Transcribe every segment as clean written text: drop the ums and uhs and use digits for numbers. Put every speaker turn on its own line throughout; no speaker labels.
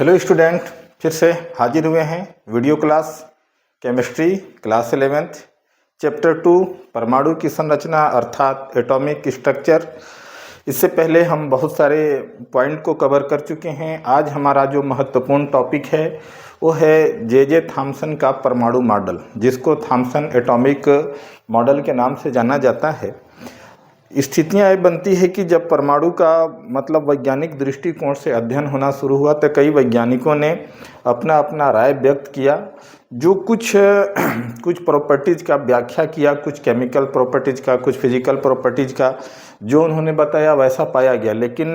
Hello student, फिर से हाजिर हुए हैं video class chemistry class 11th chapter 2 परमाणु की संरचना अर्थात एटॉमिक स्ट्रक्चर। इससे पहले हम बहुत सारे पॉइंट को कवर कर चुके हैं। आज हमारा जो महत्वपूर्ण टॉपिक है वो है जे थॉम्सन का परमाणु मॉडल, जिसको थॉम्सन एटॉमिक मॉडल के नाम से जाना जाता है। स्थितियाँ ये बनती है कि जब परमाणु का मतलब वैज्ञानिक दृष्टिकोण से अध्ययन होना शुरू हुआ तो कई वैज्ञानिकों ने अपना अपना राय व्यक्त किया, जो कुछ प्रॉपर्टीज़ का व्याख्या किया, कुछ केमिकल प्रॉपर्टीज़ का, कुछ फिजिकल प्रॉपर्टीज़ का जो उन्होंने बताया वैसा पाया गया। लेकिन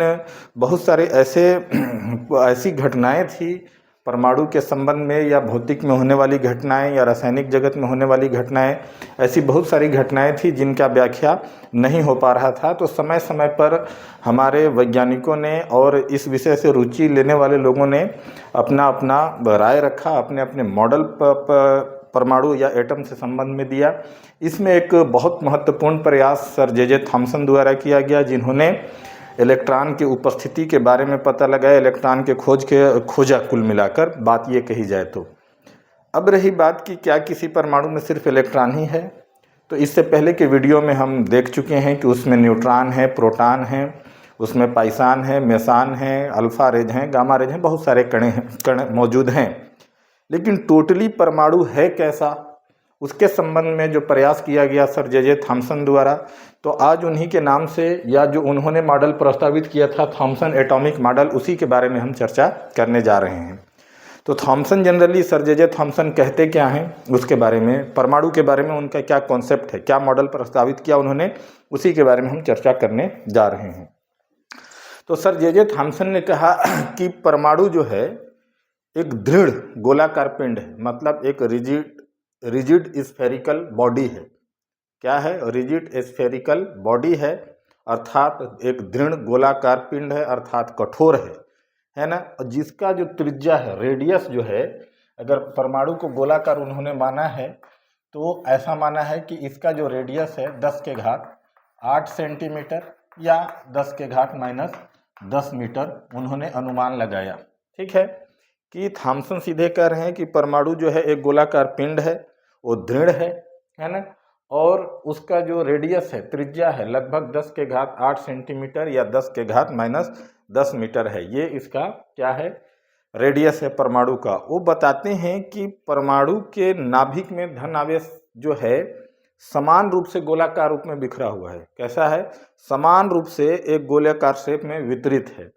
बहुत सारे ऐसी घटनाएं थी परमाणु के संबंध में, या भौतिक में होने वाली घटनाएं या रासायनिक जगत में होने वाली घटनाएं, ऐसी बहुत सारी घटनाएं थी जिनका व्याख्या नहीं हो पा रहा था। तो समय समय पर हमारे वैज्ञानिकों ने और इस विषय से रुचि लेने वाले लोगों ने अपना अपना राय रखा, अपने अपने मॉडल परमाणु या एटम से संबंध में दिया। इसमें एक बहुत महत्वपूर्ण प्रयास सर जे थॉम्सन द्वारा किया गया, जिन्होंने इलेक्ट्रॉन की उपस्थिति के बारे में पता लगाया, इलेक्ट्रॉन के खोजा कुल मिलाकर बात ये कही जाए तो। अब रही बात कि क्या किसी परमाणु में सिर्फ इलेक्ट्रॉन ही है, तो इससे पहले के वीडियो में हम देख चुके हैं कि उसमें न्यूट्रॉन है, प्रोटॉन है, उसमें पाइसान है, मेसान है, अल्फा रेज हैं, गामा रेज हैं, बहुत सारे कण मौजूद हैं। लेकिन टोटली परमाणु है कैसा, उसके संबंध में जो प्रयास किया गया सर जे थॉम्सन द्वारा, तो आज उन्हीं के नाम से या जो उन्होंने मॉडल प्रस्तावित किया था थॉम्सन एटॉमिक मॉडल, उसी के बारे में हम चर्चा करने जा रहे हैं। तो Thomson generally sir J Thomson कहते क्या हैं, उसके बारे में, परमाणु के बारे में उनका क्या कॉन्सेप्ट है, क्या मॉडल प्रस्तावित किया उन्होंने, उसी के बारे में हम चर्चा करने जा रहे हैं। तो सर जे थॉम्सन ने कहा कि परमाणु जो है एक दृढ़ गोलाकार पिंड है, मतलब एक रिजिड स्फेरिकल बॉडी है। क्या है? रिजिड स्फेरिकल बॉडी है, अर्थात एक दृढ़ गोलाकार पिंड है, अर्थात कठोर है ना। और जिसका जो त्रिज्या है, रेडियस जो है, अगर परमाणु को गोलाकार उन्होंने माना है तो ऐसा माना है कि इसका जो रेडियस है 10 के घात 8 सेंटीमीटर या 10 के घात -10 मीटर उन्होंने अनुमान लगाया। ठीक है, कि थॉम्सन सीधे कह रहे हैं कि परमाणु जो है एक गोलाकार पिंड है, वो दृढ़ है ना, और उसका जो रेडियस है, त्रिज्या है, लगभग 10 के घात 8 सेंटीमीटर या 10 के घात -10 मीटर है। ये इसका क्या है? रेडियस है परमाणु का। वो बताते हैं कि परमाणु के नाभिक में धन आवेश जो है समान रूप से गोलाकार रूप में बिखरा हुआ है। कैसा है? समान रूप से एक गोलाकार शेप में वितरित है,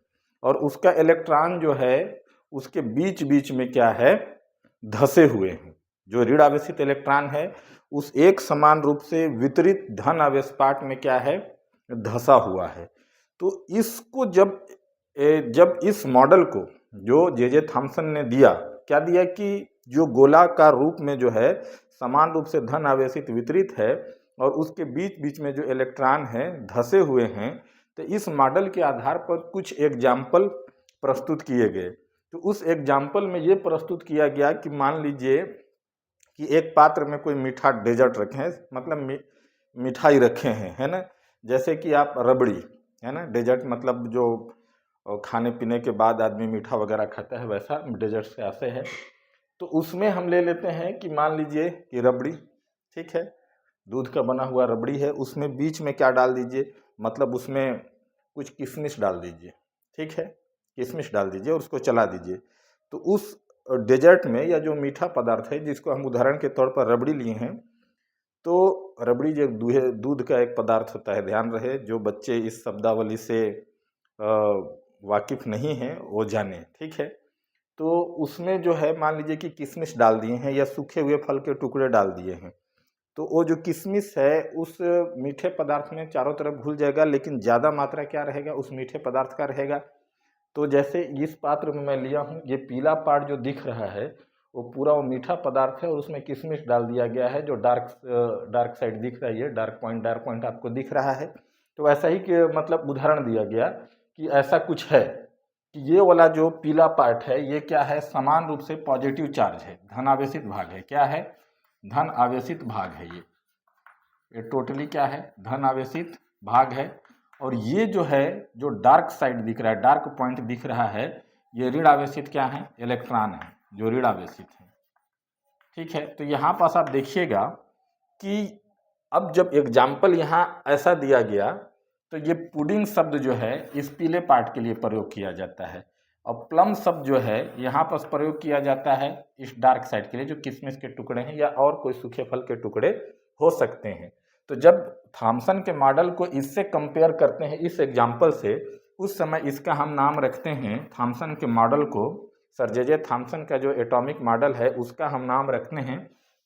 और उसका इलेक्ट्रॉन जो है उसके बीच बीच में क्या है? धसे हुए हैं। जो ऋण आवेशित इलेक्ट्रॉन है उस एक समान रूप से वितरित धन आवेश पार्ट में क्या है? धसा हुआ है। तो इसको जब इस मॉडल को जो जे थॉम्सन ने दिया, क्या दिया कि जो गोलाकार रूप में जो है समान रूप से धन आवेशित वितरित है और उसके बीच बीच में जो इलेक्ट्रॉन है धसे हुए हैं, तो इस मॉडल के आधार पर कुछ एग्जाम्पल प्रस्तुत किए गए। तो उस एग्जाम्पल में ये प्रस्तुत किया गया कि मान लीजिए कि एक पात्र में कोई मीठा डेजर्ट रखे हैं, मतलब मिठाई रखे हैं, है ना। जैसे कि आप रबड़ी, है ना, डेजर्ट मतलब जो खाने पीने के बाद आदमी मीठा वगैरह खाता है, वैसा डेजर्ट से आते हैं। तो उसमें हम ले लेते हैं कि मान लीजिए कि रबड़ी, ठीक है, दूध का बना हुआ रबड़ी है, उसमें बीच में क्या डाल दीजिए, मतलब उसमें कुछ किशमिश डाल दीजिए। ठीक है, किशमिश डाल दीजिए और उसको चला दीजिए। तो उस डेजर्ट में या जो मीठा पदार्थ है, जिसको हम उदाहरण के तौर पर रबड़ी लिए हैं, तो रबड़ी जो दूध का एक पदार्थ होता है, ध्यान रहे, जो बच्चे इस शब्दावली से वाकिफ नहीं हैं वो जाने। ठीक है, तो उसमें जो है मान लीजिए कि किशमिश डाल दिए हैं या सूखे हुए फल के टुकड़े डाल दिए हैं, तो वो जो किशमिश है उस मीठे पदार्थ में चारों तरफ घुल जाएगा, लेकिन ज़्यादा मात्रा क्या रहेगा? उस मीठे पदार्थ का रहेगा। तो जैसे इस पात्र में मैं लिया हूँ, ये पीला पार्ट जो दिख रहा है वो पूरा वो मीठा पदार्थ है, और उसमें किशमिश डाल दिया गया है, जो डार्क साइड दिख रहा है, ये डार्क पॉइंट आपको दिख रहा है। तो ऐसा ही कि मतलब उदाहरण दिया गया कि ऐसा कुछ है कि ये वाला जो पीला पार्ट है ये क्या है? समान रूप से पॉजिटिव चार्ज है, धन आवेशित भाग है। क्या है? धन आवेशित भाग है। ये टोटली क्या है? धन आवेशित भाग है। और ये जो है, जो डार्क साइड दिख रहा है, डार्क पॉइंट दिख रहा है, ये ऋण आवेशित क्या है, इलेक्ट्रॉन है जो ऋण आवेशित है। ठीक है, तो यहाँ पास आप देखिएगा कि अब जब एग्जाम्पल यहाँ ऐसा दिया गया तो ये पुडिंग शब्द जो है इस पीले पार्ट के लिए प्रयोग किया जाता है, और प्लम शब्द जो है यहाँ पर प्रयोग किया जाता है इस डार्क साइड के लिए, जो किशमिश के टुकड़े हैं या और कोई सूखे फल के टुकड़े हो सकते हैं। तो जब थॉमसन के मॉडल को इससे कंपेयर करते हैं इस एग्जाम्पल से, उस समय इसका हम नाम रखते हैं थॉमसन के मॉडल को, सर जे थॉमसन का जो एटॉमिक मॉडल है उसका हम नाम रखते हैं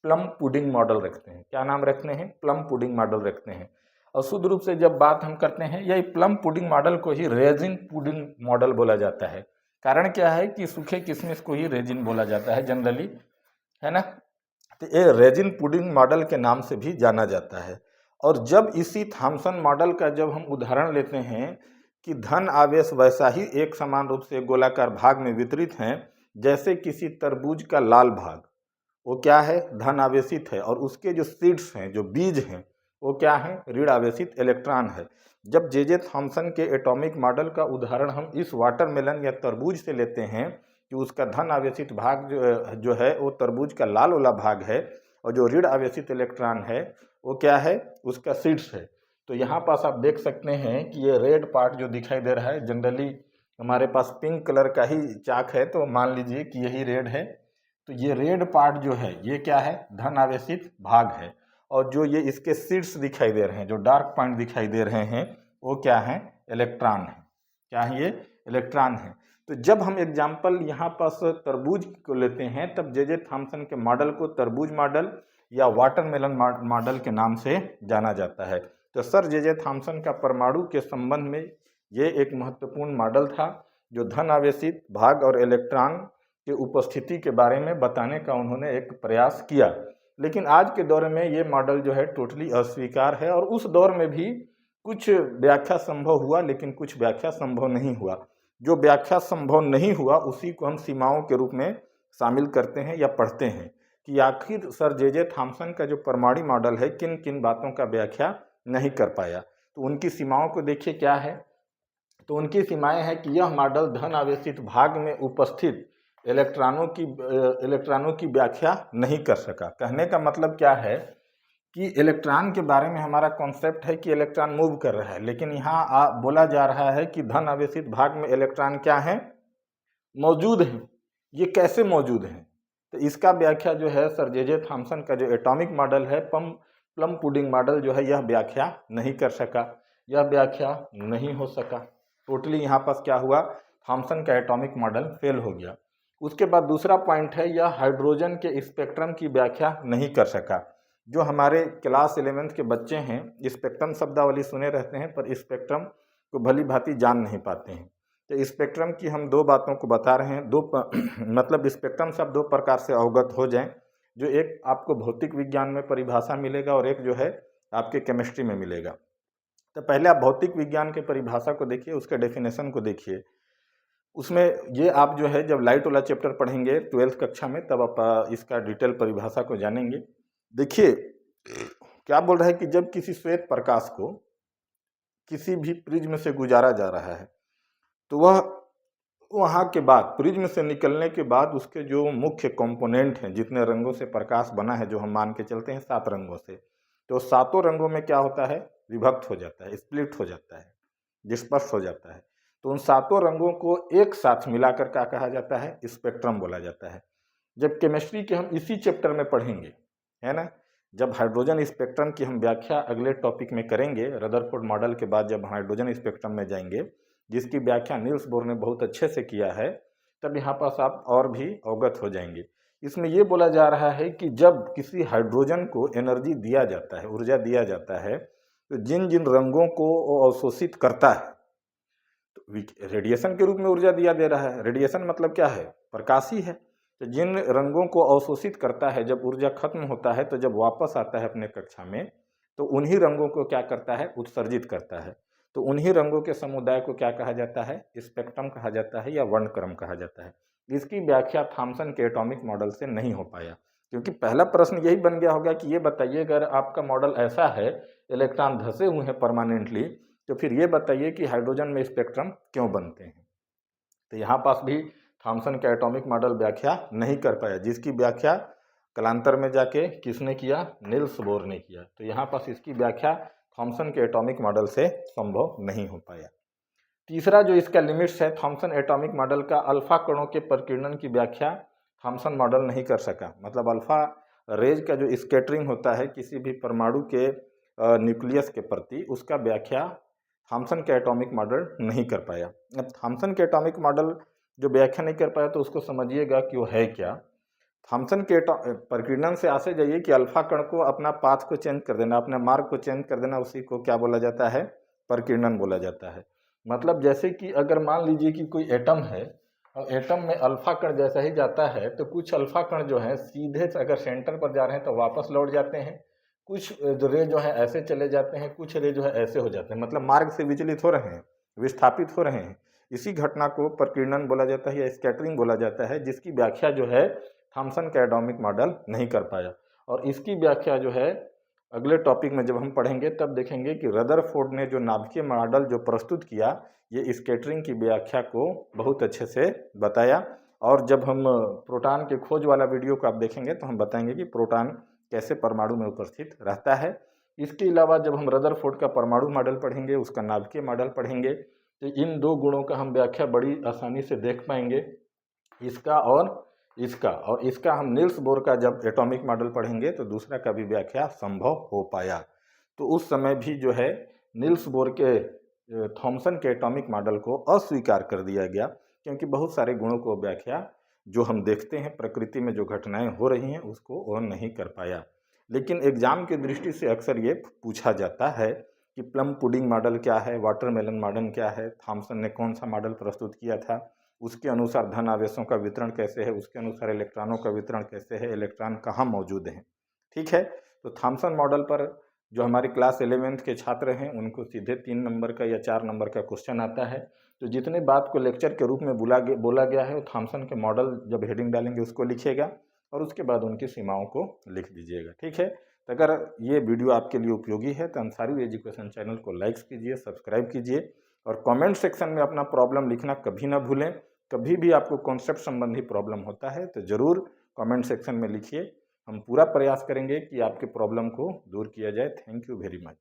प्लम पुडिंग मॉडल रखते हैं। क्या नाम रखते हैं, प्लम पुडिंग मॉडल रखते हैं। और शुद्ध रूप से जब बात हम करते हैं, यही प्लम पुडिंग मॉडल को ही रेजिन पुडिंग मॉडल बोला जाता है। कारण क्या है कि सूखे किशमिश को ही रेजिन बोला जाता है जनरली, है ना। तो ये रेजिन पुडिंग मॉडल के नाम से भी जाना जाता है। और जब इसी थॉमसन मॉडल का जब हम उदाहरण लेते हैं कि धन आवेश वैसा ही एक समान रूप से गोलाकार भाग में वितरित हैं जैसे किसी तरबूज का लाल भाग, वो क्या है, धन आवेशित है, और उसके जो सीड्स हैं, जो बीज हैं, वो क्या है, ऋण आवेशित इलेक्ट्रॉन है। जब जे थॉमसन के एटॉमिक मॉडल का उदाहरण हम इस वाटरमेलन या तरबूज से लेते हैं कि उसका धन आवेशित भाग जो है वो तरबूज का लाल वाला भाग है, और जो ऋण आवेशित इलेक्ट्रॉन है वो क्या है, उसका सीड्स है। तो यहाँ पास आप देख सकते हैं कि ये रेड पार्ट जो दिखाई दे रहा है, जनरली हमारे पास पिंक कलर का ही चाक है, तो मान लीजिए कि यही रेड है। तो ये रेड पार्ट जो है ये क्या है, धन आवेशित भाग है, और जो ये इसके सीड्स दिखाई दे रहे हैं, जो डार्क पॉइंट दिखाई दे रहे हैं, वो क्या है, इलेक्ट्रॉन है। क्या है ये, इलेक्ट्रॉन है। तो जब हम एग्जाम्पल यहाँ पास तरबूज को लेते हैं, तब जे थॉमसन के मॉडल को तरबूज मॉडल या वाटरमेलन मॉडल के नाम से जाना जाता है। तो सर जे थॉमसन का परमाणु के संबंध में ये एक महत्वपूर्ण मॉडल था, जो धन आवेशित भाग और इलेक्ट्रॉन के उपस्थिति के बारे में बताने का उन्होंने एक प्रयास किया। लेकिन आज के दौर में ये मॉडल जो है टोटली अस्वीकार है, और उस दौर में भी कुछ व्याख्या संभव हुआ, लेकिन कुछ व्याख्या संभव नहीं हुआ। जो व्याख्या संभव नहीं हुआ उसी को हम सीमाओं के रूप में शामिल करते हैं या पढ़ते हैं कि आखिर सर जे थॉमसन का जो परमाणु मॉडल है किन किन बातों का व्याख्या नहीं कर पाया। तो उनकी सीमाओं को देखिए क्या है। तो उनकी सीमाएं हैं कि यह मॉडल धन आवेशित भाग में उपस्थित इलेक्ट्रॉनों की व्याख्या नहीं कर सका। कहने का मतलब क्या है कि इलेक्ट्रॉन के बारे में हमारा कॉन्सेप्ट है कि इलेक्ट्रॉन मूव कर रहा है, लेकिन यहाँ बोला जा रहा है कि धन आवेशित भाग में इलेक्ट्रॉन क्या है, मौजूद है। ये कैसे मौजूद है, तो इसका व्याख्या जो है सर जे थॉमसन का जो एटॉमिक मॉडल है प्लम पुडिंग मॉडल जो है, यह व्याख्या नहीं कर सका, यह व्याख्या नहीं हो सका। टोटली यहाँ पास क्या हुआ, थॉमसन का एटॉमिक मॉडल फेल हो गया। उसके बाद दूसरा पॉइंट है, यह हाइड्रोजन के स्पेक्ट्रम की व्याख्या नहीं कर सका। जो हमारे क्लास 11th के बच्चे हैं स्पेक्ट्रम शब्दावली सुने रहते हैं, पर स्पेक्ट्रम को भली भांति जान नहीं पाते हैं। तो स्पेक्ट्रम की हम दो बातों को बता रहे हैं, मतलब स्पेक्ट्रम शब्द दो प्रकार से अवगत हो जाएं, जो एक आपको भौतिक विज्ञान में परिभाषा मिलेगा और एक जो है आपके केमिस्ट्री में मिलेगा। तो पहले आप भौतिक विज्ञान के परिभाषा को देखिए, उसके डेफिनेशन को देखिए। उसमें ये आप जो है जब लाइट वाला चैप्टर पढ़ेंगे 12th कक्षा में, तब आप इसका डिटेल परिभाषा को जानेंगे। देखिए क्या बोल रहा है कि जब किसी श्वेत प्रकाश को किसी भी प्रिज्म से गुजारा जा रहा है, तो वह वहाँ के बाद प्रिज्म से निकलने के बाद उसके जो मुख्य कंपोनेंट हैं, जितने रंगों से प्रकाश बना है, जो हम मान के चलते हैं 7 रंगों से, तो 7 रंगों में क्या होता है, विभक्त हो जाता है, स्प्लिट हो जाता है, डिस्पर्स हो जाता है। तो उन 7 रंगों को एक साथ मिलाकर क्या कहा जाता है, स्पेक्ट्रम बोला जाता है। जब केमिस्ट्री के हम इसी चैप्टर में पढ़ेंगे, है ना, जब हाइड्रोजन स्पेक्ट्रम की हम व्याख्या अगले टॉपिक में करेंगे, रदरफोर्ड मॉडल के बाद जब हाइड्रोजन स्पेक्ट्रम में जाएंगे, जिसकी व्याख्या नील्स बोर ने बहुत अच्छे से किया है, तब यहाँ पास आप और भी अवगत हो जाएंगे। इसमें ये बोला जा रहा है कि जब किसी हाइड्रोजन को एनर्जी दिया जाता है, ऊर्जा दिया जाता है, तो जिन जिन रंगों को अवशोषित करता है, तो रेडिएशन के रूप में ऊर्जा दिया दे रहा है। रेडिएशन मतलब क्या है, प्रकाश ही है। तो जिन रंगों को अवशोषित करता है, जब ऊर्जा खत्म होता है तो जब वापस आता है अपने कक्षा में, तो उन्हीं रंगों को क्या करता है, उत्सर्जित करता है। तो उन्हीं रंगों के समुदाय को क्या कहा जाता है, स्पेक्ट्रम कहा जाता है या वर्णक्रम कहा जाता है। इसकी व्याख्या थॉमसन के एटॉमिक मॉडल से नहीं हो पाया, क्योंकि पहला प्रश्न यही बन गया होगा कि ये बताइए, अगर आपका मॉडल ऐसा है, इलेक्ट्रॉन धंसे हुए हैं परमानेंटली, तो फिर ये बताइए कि हाइड्रोजन में स्पेक्ट्रम क्यों बनते हैं। तो यहाँ पास भी थॉमसन का एटॉमिक मॉडल व्याख्या नहीं कर पाया, जिसकी व्याख्या कालांतर में जाके किसने किया, नील्स बोर ने किया। तो यहाँ पास इसकी व्याख्या थॉमसन के एटॉमिक मॉडल से संभव नहीं हो पाया। तीसरा जो इसका लिमिट्स है, थॉमसन एटॉमिक मॉडल का अल्फा कणों के प्रकीर्णन की व्याख्या थॉमसन मॉडल नहीं कर सका। मतलब अल्फा रेज का जो स्कैटरिंग होता है किसी भी परमाणु के न्यूक्लियस के प्रति, उसका व्याख्या थॉमसन के एटॉमिक मॉडल नहीं कर पाया। अब थॉमसन के एटॉमिक मॉडल जो व्याख्या नहीं कर पाया तो उसको समझिएगा कि वो है क्या। थॉमसन के प्रकीर्णन से आशय जाइए कि अल्फा कण को अपना पाथ को चेंज कर देना, अपने मार्ग को चेंज कर देना, उसी को क्या बोला जाता है, प्रकीर्णन बोला जाता है। मतलब जैसे कि अगर मान लीजिए कि कोई एटम है और एटम में अल्फा कण जैसा ही जाता है तो कुछ अल्फा कण जो है सीधे अगर सेंटर पर जा रहे हैं तो वापस लौट जाते हैं, कुछ रे जो है ऐसे चले जाते हैं, कुछ रे जो है ऐसे हो जाते हैं, मतलब मार्ग से विचलित हो रहे हैं, विस्थापित हो रहे हैं। इसी घटना को प्रकीर्णन बोला जाता है या स्कैटरिंग बोला जाता है, जिसकी व्याख्या जो है थॉमसन का एटॉमिक मॉडल नहीं कर पाया। और इसकी व्याख्या जो है अगले टॉपिक में जब हम पढ़ेंगे तब देखेंगे कि रदरफोर्ड ने जो नाभिकीय मॉडल जो प्रस्तुत किया, ये स्कैटरिंग की व्याख्या को बहुत अच्छे से बताया। और जब हम प्रोटॉन के खोज वाला वीडियो को आप देखेंगे तो हम बताएंगे कि प्रोटॉन कैसे परमाणु में उपस्थित रहता है। इसके अलावा जब हम रदरफोर्ड का परमाणु मॉडल पढ़ेंगे, उसका नाभिकीय मॉडल पढ़ेंगे, तो इन दो गुणों का हम व्याख्या बड़ी आसानी से देख पाएंगे, इसका और इसका हम नील्स बोर का जब एटॉमिक मॉडल पढ़ेंगे तो दूसरा का भी व्याख्या संभव हो पाया। तो उस समय भी जो है नील्स बोर के थॉमसन के एटॉमिक मॉडल को अस्वीकार कर दिया गया, क्योंकि बहुत सारे गुणों को व्याख्या जो हम देखते हैं प्रकृति में जो घटनाएं हो रही हैं उसको वो नहीं कर पाया। लेकिन एग्जाम की दृष्टि से अक्सर ये पूछा जाता है कि प्लम पुडिंग मॉडल क्या है, वाटरमेलन मॉडल क्या है, थॉमसन ने कौन सा मॉडल प्रस्तुत किया था, उसके अनुसार धन आवेशों का वितरण कैसे है, उसके अनुसार इलेक्ट्रॉनों का वितरण कैसे है, इलेक्ट्रॉन कहाँ मौजूद हैं। ठीक है, तो थॉमसन मॉडल पर जो हमारे क्लास 11th के छात्र हैं उनको सीधे 3 नंबर का या 4 नंबर का क्वेश्चन आता है। तो जितने बात को लेक्चर के रूप में बोला गया है वो थॉमसन के मॉडल जब हेडिंग डालेंगे उसको लिखिएगा और उसके बाद उनकी सीमाओं को लिख दीजिएगा। ठीक है, तो अगर ये वीडियो आपके लिए उपयोगी है तो अंसारी एजुकेशन चैनल को लाइक कीजिए, सब्सक्राइब कीजिए और कमेंट सेक्शन में अपना प्रॉब्लम लिखना कभी ना भूलें। कभी भी आपको कॉन्सेप्ट संबंधी प्रॉब्लम होता है तो ज़रूर कमेंट सेक्शन में लिखिए, हम पूरा प्रयास करेंगे कि आपके प्रॉब्लम को दूर किया जाए। Thank you very much.